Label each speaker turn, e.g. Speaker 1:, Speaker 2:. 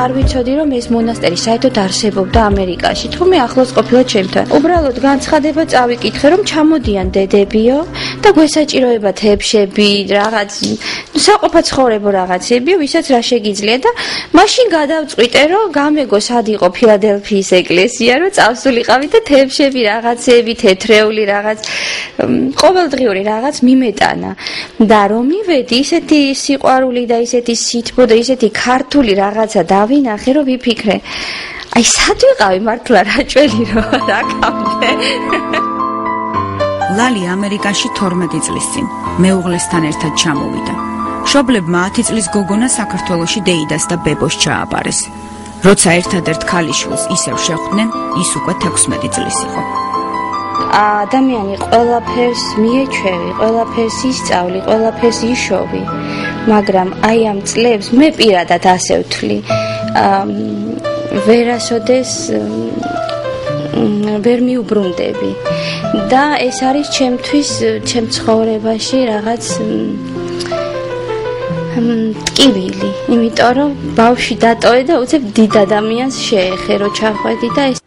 Speaker 1: არ ვიცოდი რომ ეს მონასტერი საერთოდ არსებობდა ამერიკაში. თუ მე ახლოს ყოფილა ჩემთან. უბრალოდ განცხადება წავიკითხე რომ ჩამოდიან დედებიო და გვესაჭიროება თებშები, რაღაც საყოფა ცხოვრება რაღაცები, ვისაც რა შეგიძლია და მაშინ გადავწყვიტე რომ გამეგო სად იყო ფილადელფიის ეკლესია, რომ წავსულიყავი და თებშები, რაღაცები, თეთრეული რაღაც ყოველდღიური რაღაც მიმეტანა. და რომ მივედი ისეთი სიყვარული და ისეთი სითბო და ისეთი ქართული რაღაცა დავინახე რომ ვიფიქრე აი სად ვიყავი მართლა რაჭველი რო რა გავდე
Speaker 2: ლალი ამერიკაში 12 წლის წინ მეუღლესთან ერთად ჩამოვიდა. მშობლებმა 10 წლის გოგონა საქართველოში დეიდას და ბებოს ჩააბარეს. როცა ერთადერთ ქალიშვილს ისევ შეხვდნენ, ის უკვე 16 წლის იყო.
Speaker 1: ადამიანი ყველაფერს მიეჩვევი, ყველაფერს ისწავლი, ყველაფერს იშოვი, მაგრამ აი ამ წლებს მე პირადად ასე ვთვლი, ვერასოდეს ვერ მიუბრუნდები და ეს არის ჩემთვის, ჩემ ცხოვრებაში რაღაც ტკივილი, იმიტომ რომ ბავშვი დატოვე და უცებ დიდ ადამიანს შეეხე, რომ ჩახვედი და ეს